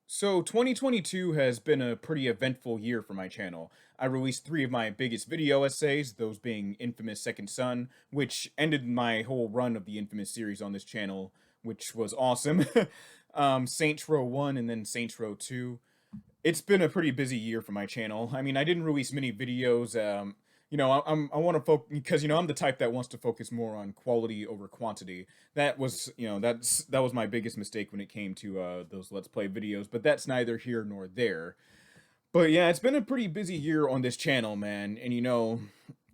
So 2022 has been a pretty eventful year for my channel. I released three of my biggest video essays, those being Infamous Second Son, which ended my whole run of the Infamous series on this channel, which was awesome. Saints Row 1 and then Saints Row 2. It's been a pretty busy year for my channel. I mean, I didn't release many videos. I want to focus because I'm the type that wants to focus more on quality over quantity. That was that was my biggest mistake when it came to those Let's Play videos. But that's neither here nor there. But yeah, it's been a pretty busy year on this channel, man. And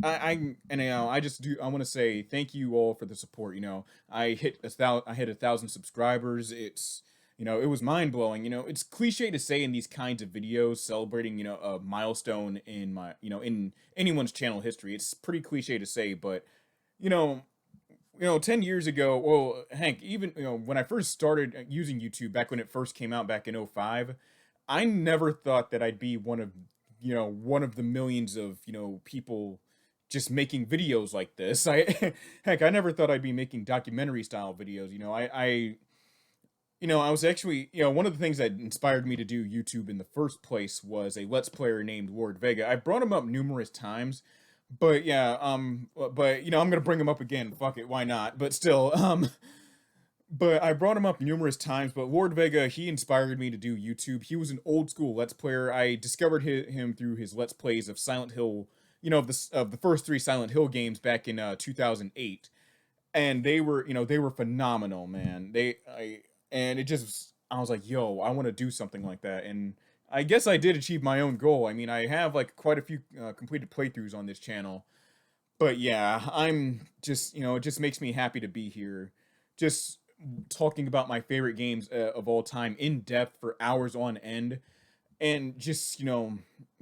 I just do. I want to say thank you all for the support. I hit 1,000 subscribers. It was mind blowing. It's cliche to say in these kinds of videos, celebrating a milestone in in anyone's channel history. It's pretty cliche to say, but you know 10 years ago, well, Hank, even when I first started using YouTube back when it first came out back in '05, I never thought that I'd be one of the millions of people just making videos like this. I never thought I'd be making documentary style videos. I was actually, one of the things that inspired me to do YouTube in the first place was a Let's Player named Lord Vega. I brought him up numerous times, but yeah, I'm gonna bring him up again. Fuck it, why not? But still, but I brought him up numerous times. But Lord Vega, he inspired me to do YouTube. He was an old school Let's Player. I discovered him through his Let's Plays of Silent Hill. Of the first three Silent Hill games back in 2008, and they were phenomenal, man. And it just I was like, yo, I want to do something like that. And I guess I did achieve my own goal. I mean, I have like quite a few completed playthroughs on this channel. But yeah, I'm just, it just makes me happy to be here. Just talking about my favorite games of all time in depth for hours on end. And just,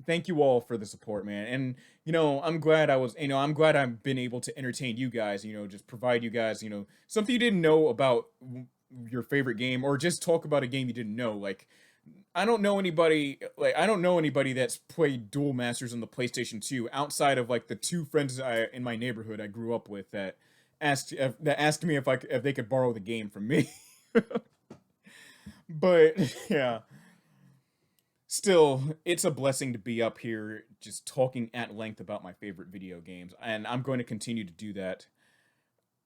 thank you all for the support, man. And, I'm glad I've been able to entertain you guys, just provide you guys, something you didn't know about your favorite game, or just talk about a game you didn't know. Like, I don't know anybody that's played Duel Masters on the PlayStation 2 outside of like the two friends in my neighborhood I grew up with that asked me if they could borrow the game from me. But yeah, still, it's a blessing to be up here just talking at length about my favorite video games, and I'm going to continue to do that.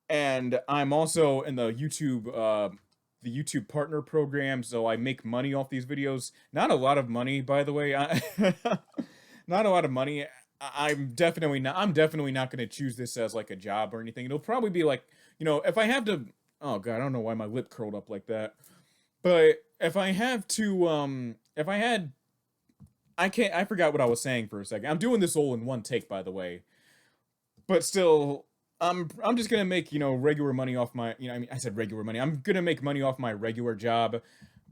And I'm also in the YouTube partner program, so I make money off these videos. Not a lot of money, by the way. Not a lot of money. I'm definitely not going to choose this as like a job or anything. It'll probably be like, if I have to. Oh god, I don't know why my lip curled up like that. But if I have to, if I had, I can't. I forgot what I was saying for a second. I'm doing this all in one take, by the way. But still, I'm just gonna make regular money off my I mean, I said regular money. I'm gonna make money off my regular job,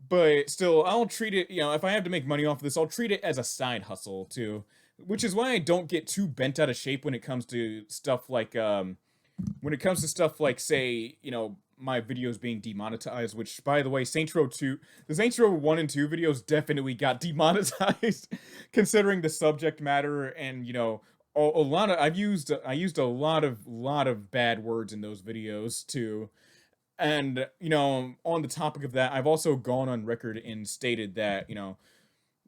but still, I'll treat it. If I have to make money off of this, I'll treat it as a side hustle too. Which is why I don't get too bent out of shape when it comes to stuff like say my videos being demonetized. Which, by the way, the Saints Row 1 and 2 videos definitely got demonetized, considering the subject matter. And a lot of I used a lot of bad words in those videos too. And on the topic of that, I've also gone on record and stated that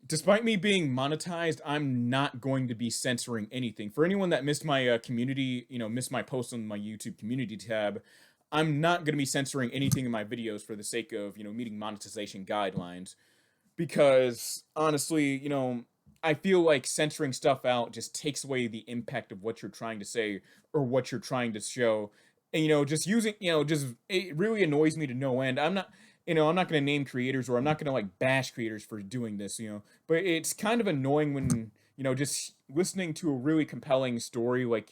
despite me being monetized, I'm not going to be censoring anything. For anyone that missed my community, missed my post on my YouTube community tab, I'm not going to be censoring anything in my videos for the sake of meeting monetization guidelines. Because honestly, I feel like censoring stuff out just takes away the impact of what you're trying to say or what you're trying to show. And just using, just it really annoys me to no end. I'm not going to name creators, or I'm not going to like bash creators for doing this, but it's kind of annoying when, just listening to a really compelling story, like,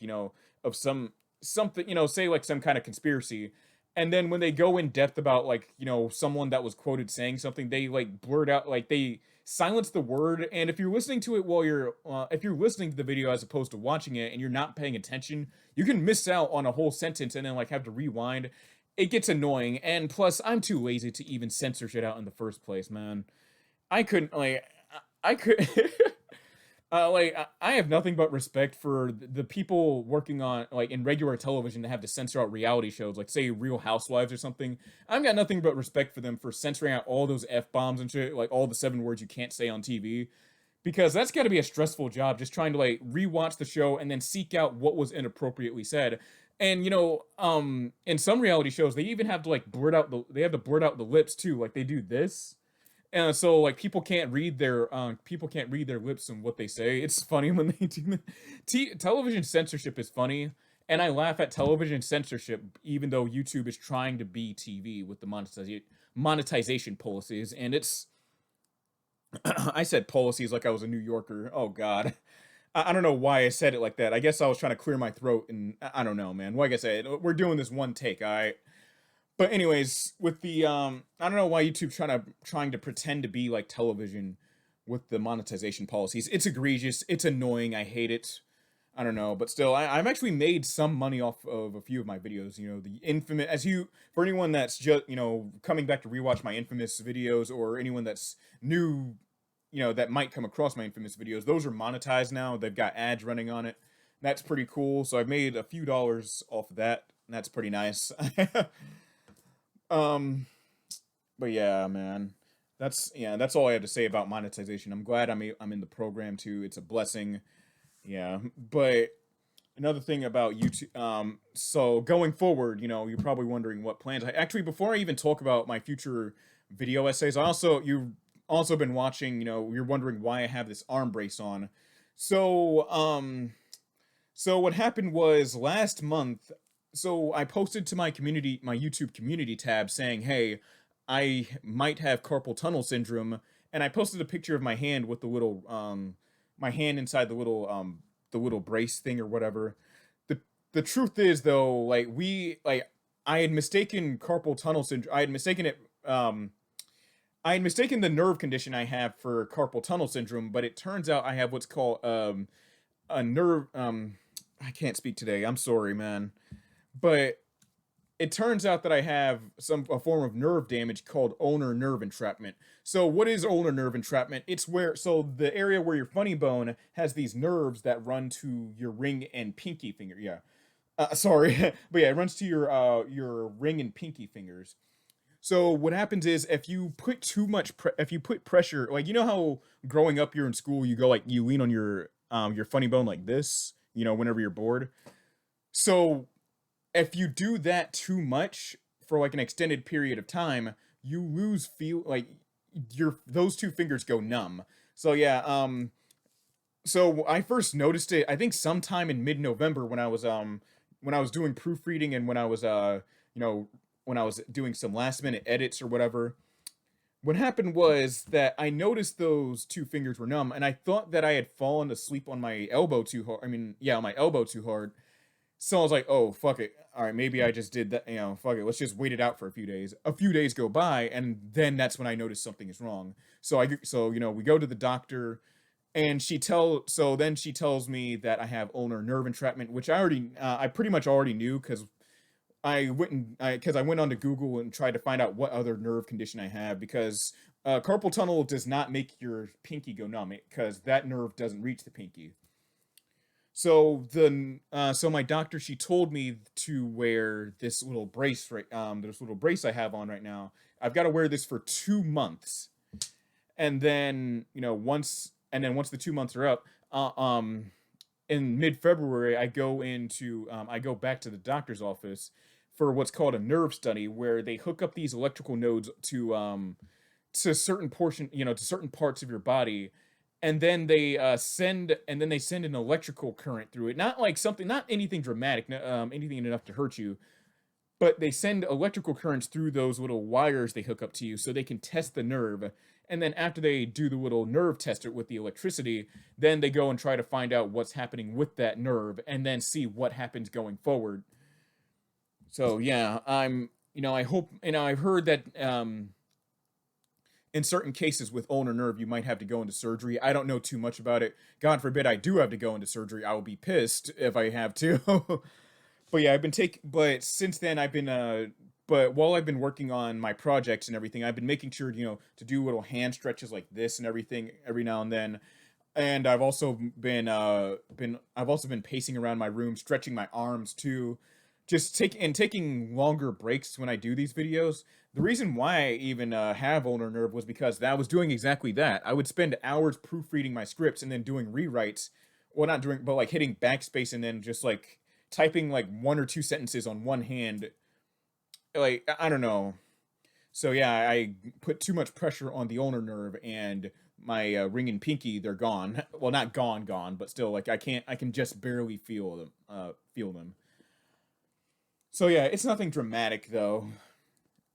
of something, say like some kind of conspiracy. And then when they go in depth about like, someone that was quoted saying something, they like blurt out, like they silence the word. And if you're listening to it if you're listening to the video as opposed to watching it and you're not paying attention, you can miss out on a whole sentence and then like have to rewind. It gets annoying. And plus, I'm too lazy to even censor shit out in the first place, man. I couldn't like I could I have nothing but respect for the people working on like in regular television that have to censor out reality shows, like say Real Housewives or something. I've got nothing but respect for them for censoring out all those f bombs and shit, like all the 7 words you can't say on TV, because that's got to be a stressful job just trying to like rewatch the show and then seek out what was inappropriately said. And in some reality shows they even have to like blurt out the lips too, like they do this. And so like people can't read their lips and what they say. It's funny when they do that. Television censorship is funny, and I laugh at television censorship even though YouTube is trying to be TV with the monetization policies, and it's I said policies like I was a New Yorker. Oh God. I don't know why I said it like that. I guess I was trying to clear my throat, and I don't know, man. Like I said, we're doing this one take, all right? But anyways, with the I don't know why YouTube trying to pretend to be like television with the monetization policies. It's egregious. It's annoying. I hate it. I don't know, but still, I've actually made some money off of a few of my videos. The infamous, for anyone that's just coming back to rewatch my infamous videos, or anyone that's new, that might come across my infamous videos. Those are monetized now. They've got ads running on it. That's pretty cool. So I've made a few dollars off of that. And that's pretty nice. Um, but yeah, man, that's all I have to say about monetization. I'm glad I'm in the program too. It's a blessing. Yeah, but another thing about YouTube. So going forward, you're probably wondering what plans. Actually, before I even talk about my future video essays, you've also been watching. You're wondering why I have this arm brace on. So so what happened was last month. So I posted to my YouTube community tab saying, "Hey, I might have carpal tunnel syndrome," and I posted a picture of my hand with my hand inside the little brace thing or whatever. The truth is though, I had mistaken carpal tunnel syndrome. I had mistaken the nerve condition I have for carpal tunnel syndrome, but it turns out I have what's called a nerve. I can't speak today. I'm sorry, man. But it turns out that I have a form of nerve damage called ulnar nerve entrapment. So what is ulnar nerve entrapment? It's the area where your funny bone has these nerves that run to your ring and pinky finger. Yeah. Sorry, but yeah, it runs to your ring and pinky fingers. So what happens is if you put if you put pressure, like how growing up you're in school, you go like you lean on your funny bone like this, whenever you're bored. So if you do that too much for like an extended period of time, you lose feel like your those two fingers go numb. So yeah, so I first noticed it I think sometime in mid-November when I was doing proofreading and you know when I was doing some last minute edits or whatever. What happened was that I noticed those two fingers were numb, and I thought that I had fallen asleep on my elbow too hard. I mean, yeah, on my elbow too hard. So I was like, oh, fuck it. All right, maybe I just did that. Fuck it. Let's just wait it out for a few days. A few days go by, and then that's when I notice something is wrong. So we go to the doctor, and then she tells me that I have ulnar nerve entrapment, which I pretty much already knew because I went onto Google and tried to find out what other nerve condition I have because carpal tunnel does not make your pinky go numb because that nerve doesn't reach the pinky. So my doctor, she told me to wear this little brace I have on right now. I've got to wear this for 2 months, and then once the 2 months are up, in mid February I go back to the doctor's office for what's called a nerve study, where they hook up these electrical nodes to certain parts of your body, and then they send an electrical current through it. Not anything dramatic, anything enough to hurt you, but they send electrical currents through those little wires they hook up to you so they can test the nerve. And then after they do the little nerve tester with the electricity, then they go and try to find out what's happening with that nerve and then see what happens going forward. So yeah, I hope, I've heard that in certain cases with ulnar nerve, you might have to go into surgery. I don't know too much about it. God forbid I do have to go into surgery. I will be pissed if I have to. But yeah, but since then but while I've been working on my projects and everything, I've been making sure, to do little hand stretches like this and everything every now and then. And I've also been pacing around my room, stretching my arms too, just taking longer breaks when I do these videos. The reason why I even have Ulnar Nerve was because I was doing exactly that. I would spend hours proofreading my scripts and then doing rewrites. Well, not doing, but like hitting backspace and then just like typing like one or two sentences on one hand. Like I don't know. So yeah, I put too much pressure on the ulnar nerve, and my ring and pinky, they're gone. Well, not gone, gone, but still, like I can't. I can just barely feel them. Feel them. So yeah, it's nothing dramatic though.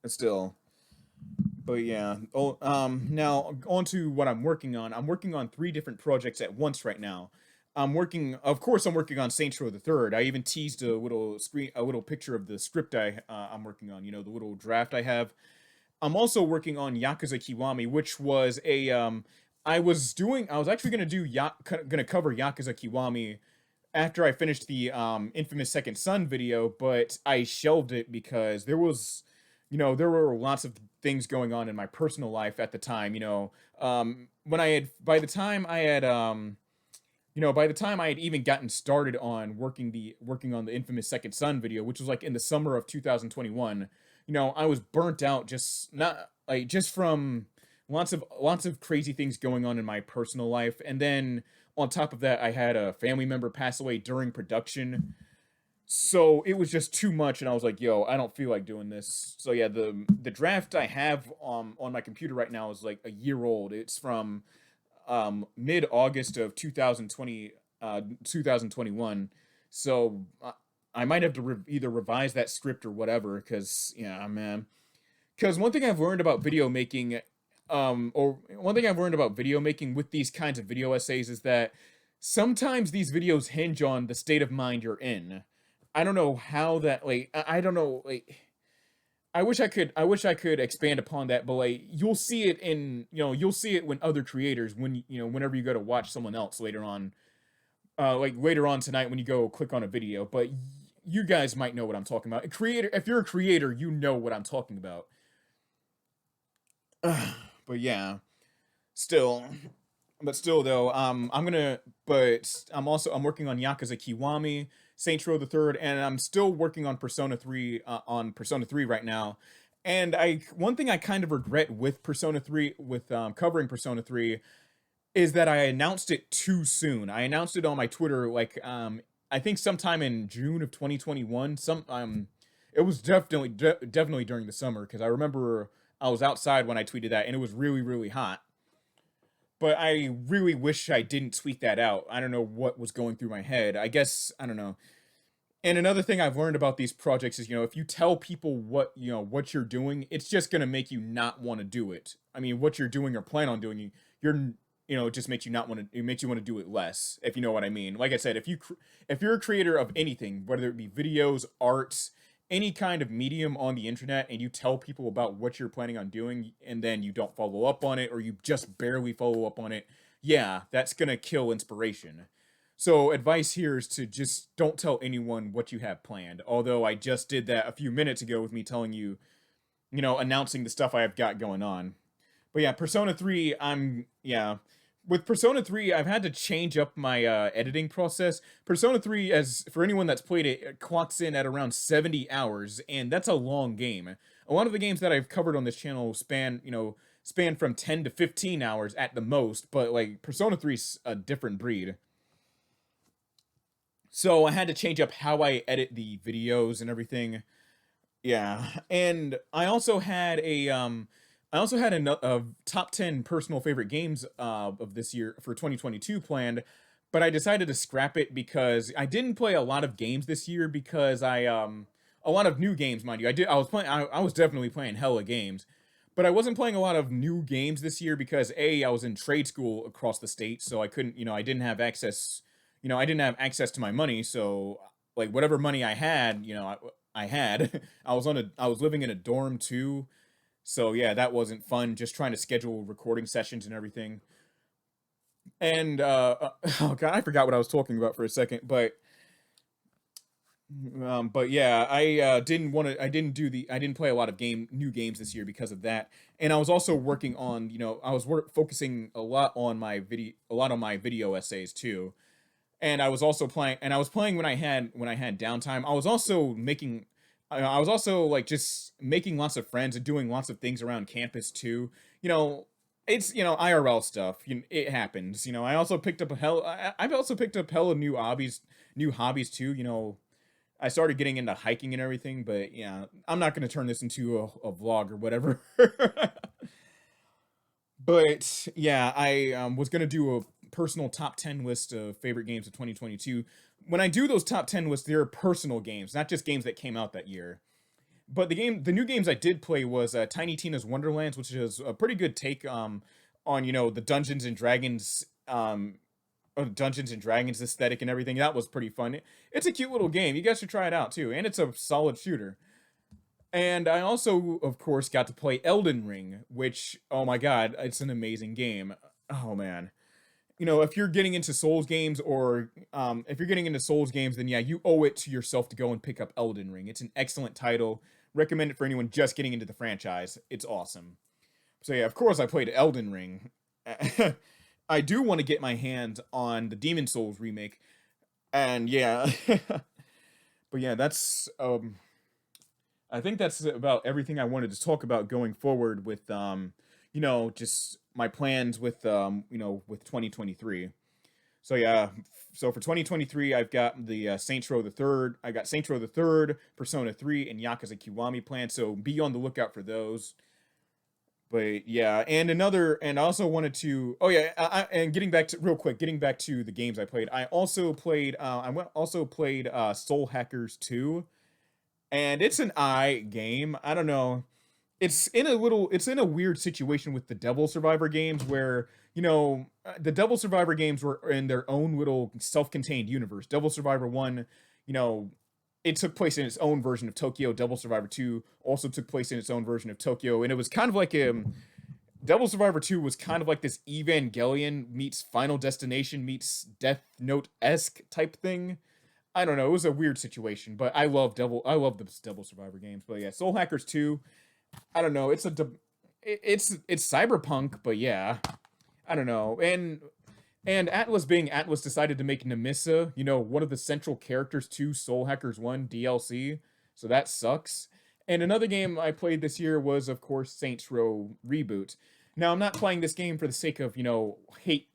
Still, but yeah. Oh, now on to what I'm working on. I'm working on three different projects at once right now. Of course, I'm working on Saints Row the Third. I even teased a little picture of the script I'm working on. You know, the little draft I have. I'm also working on Yakuza Kiwami, which was a I was actually gonna cover Yakuza Kiwami after I finished the infamous Second Son video, but I shelved it because there were lots of things going on in my personal life at the time. When I had by the time I had by the time I had even gotten started on working on the infamous Second Son video, which was like in the summer of 2021, I was burnt out, just not like just from lots of crazy things going on in my personal life, and then on top of that, I had a family member pass away during production. So it was just too much, and I was like, "Yo, I don't feel like doing this." So yeah, the draft I have on my computer right now is like a year old. It's from mid August of 2021. So I might have to either revise that script or whatever. Because yeah, man. Because one thing I've learned about video making, or one thing I've learned about video making with these kinds of video essays is that sometimes these videos hinge on the state of mind you're in. I don't know how that like I don't know like I wish I could expand upon that, but like you'll see it when other creators when whenever you go to watch someone else later on, like later on tonight when you go click on a video. But you guys might know what I'm talking about. A creator, if you're a creator, you know what I'm talking about. But yeah, still, still though, I'm working on Yakuza Kiwami, Saints Row the Third, and I'm still working on Persona 3 right now. And I one thing I kind of regret with Persona 3 with covering Persona 3 is that I announced it too soon. I announced it on my Twitter like I think sometime in June of 2021. It was definitely during the summer because I remember I was outside when I tweeted that and it was really hot. But I really wish I didn't tweet that out. I don't know what was going through my head. I guess I don't know. And another thing I've learned about these projects is, if you tell people what you're doing, it's just gonna make you not want to do it. I mean, what you're doing or plan on doing, it just makes you not want to. It makes you want to do it less, if you know what I mean. Like I said, if you're a creator of anything, whether it be videos, arts, any kind of medium on the internet, and you tell people about what you're planning on doing, and then you don't follow up on it, or you just barely follow up on it, yeah, that's gonna kill inspiration. So advice here is to just don't tell anyone what you have planned. Although I just did that a few minutes ago with me telling you, announcing the stuff I have got going on. But yeah, Persona 3, with Persona 3, I've had to change up my editing process. Persona 3, as for anyone that's played it, it clocks in at around 70 hours, and that's a long game. A lot of the games that I've covered on this channel span from 10 to 15 hours at the most, but like Persona 3 is a different breed. So I had to change up how I edit the videos and everything. Yeah, and I also had a top 10 personal favorite games of this year for 2022 planned, but I decided to scrap it because I didn't play a lot of games this year because a lot of new games, mind you. I was definitely playing hella games, but I wasn't playing a lot of new games this year because I was in trade school across the state, so I couldn't, I didn't have access to my money, so like whatever money I had, I had. I was living in a dorm too, so yeah, that wasn't fun. Just trying to schedule recording sessions and everything. And oh god, I forgot what I was talking about for a second, but But yeah, I didn't I didn't play a lot of new games this year because of that. And I was also working on, I was focusing a lot on my video essays too. And I was also playing, and I was playing when I had downtime. I was also like just making lots of friends and doing lots of things around campus too. You know, it's IRL stuff. It happens. I've also picked up hella new hobbies too. I started getting into hiking and everything, but yeah, I'm not going to turn this into a vlog or whatever. But yeah, I was going to do a personal top 10 list of favorite games of 2022. When I do those top 10 lists, they're personal games, not just games that came out that year. But the new games I did play was Tiny Tina's Wonderlands, which is a pretty good take on the Dungeons and Dragons aesthetic and everything. That was pretty fun. It's a cute little game. You guys should try it out too, and it's a solid shooter. And I also, of course, got to play Elden Ring, which, oh my god, it's an amazing game. Oh man. If you're getting into Souls games, or if you're getting into Souls games, then yeah, you owe it to yourself to go and pick up Elden Ring. It's an excellent title. Recommend it for anyone just getting into the franchise. It's awesome. So yeah, of course I played Elden Ring. I do want to get my hands on the Demon Souls remake. And yeah. But yeah, that's I think that's about everything I wanted to talk about going forward with just my plans with 2023. So yeah, so for 2023, I've got the Saints Row the Third. I got Saints Row the Third, Persona 3, and Yakuza Kiwami planned. So be on the lookout for those. But yeah, and I also wanted to. Oh yeah, and getting back to real quick, getting back to the games I played. Also played Soul Hackers 2, and it's an game. I don't know. It's in a weird situation with the Devil Survivor games where, the Devil Survivor games were in their own little self-contained universe. Devil Survivor 1, you know, it took place in its own version of Tokyo. Devil Survivor 2 also took place in its own version of Tokyo, and it was kind of like Devil Survivor 2 was kind of like this Evangelion meets Final Destination meets Death Note-esque type thing. I don't know. It was a weird situation, but I love the Devil Survivor games. But yeah, Soul Hackers 2, I don't know. It's cyberpunk, but yeah, I don't know. And Atlas being Atlas decided to make Nemissa, one of the central characters to Soul Hackers 1 DLC. So that sucks. And another game I played this year was, of course, Saints Row Reboot. Now, I'm not playing this game for the sake of, hate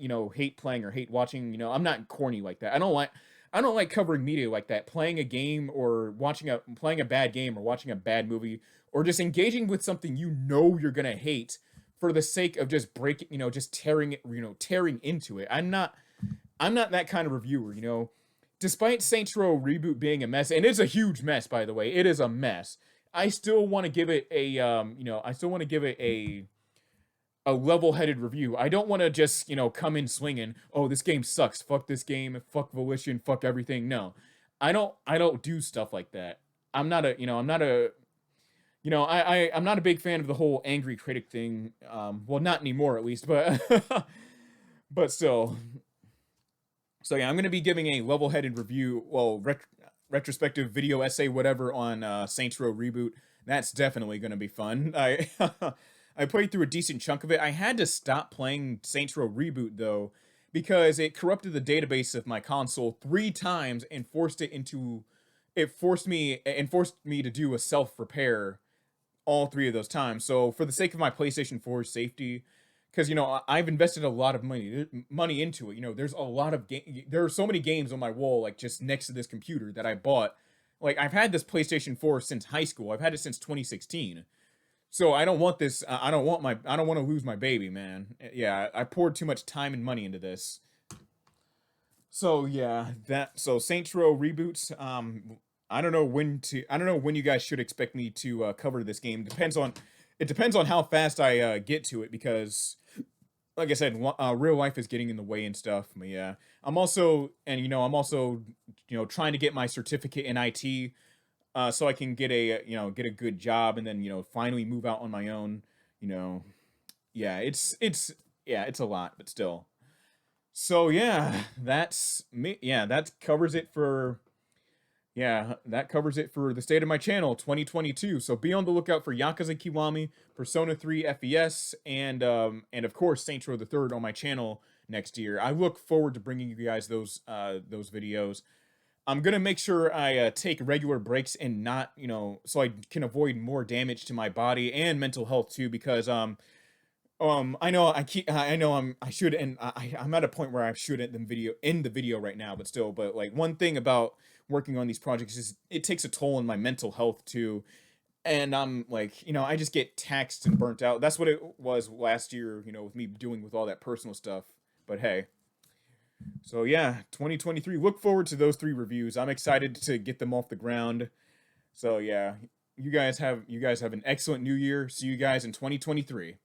playing or hate watching. I'm not corny like that. I don't like covering media like that. Playing a game or playing a bad game or watching a bad movie or just engaging with something you're gonna hate for the sake of just breaking, just tearing into it. I'm not that kind of reviewer. Despite Saints Row Reboot being a mess, and it's a huge mess, by the way, it is a mess. I still want to give it a level-headed review. I don't want to just, come in swinging, "Oh, this game sucks. Fuck this game. Fuck Volition. Fuck everything." No. I don't do stuff like that. I'm not a, I'm not a I'm not a big fan of the whole angry critic thing. Well, not anymore at least, but but still. So yeah, I'm going to be giving a level-headed review, retrospective video essay, whatever, on Saints Row Reboot. That's definitely going to be fun. I played through a decent chunk of it. I had to stop playing Saints Row Reboot though, because it corrupted the database of my console 3 times and forced me to do a self repair all 3 of those times. So for the sake of my PlayStation 4 safety, because I've invested a lot of money into it. There's a lot of there are so many games on my wall, like just next to this computer that I bought. Like I've had this PlayStation 4 since high school. I've had it since 2016. So I don't want this. I don't want to lose my baby, man. Yeah, I poured too much time and money into this. So yeah, so Saints Row reboots. I don't know when you guys should expect me to cover this game. It depends on how fast I get to it, because like I said, real life is getting in the way and stuff. But yeah, I'm also trying to get my certificate in IT, so I can get a good job, and then finally move out on my own. You know, yeah, it's a lot, but still. So yeah, that's me. Yeah, that covers it for Yeah, that covers it for the state of my channel 2022. So be on the lookout for Yakuza Kiwami, Persona 3 FES, and of course Saints Row the Third on my channel next year. I look forward to bringing you guys those videos. I'm gonna make sure I take regular breaks and not, so I can avoid more damage to my body and mental health too. Because I know I know I should, and I'm at a point where I should end the video right now, but still, but like one thing about working on these projects is it takes a toll on my mental health too. And I'm like, I just get taxed and burnt out. That's what it was last year, with me doing with all that personal stuff. But hey, so yeah, 2023. Look forward to those 3 reviews. I'm excited to get them off the ground. So yeah, you guys have an excellent new year. See you guys in 2023.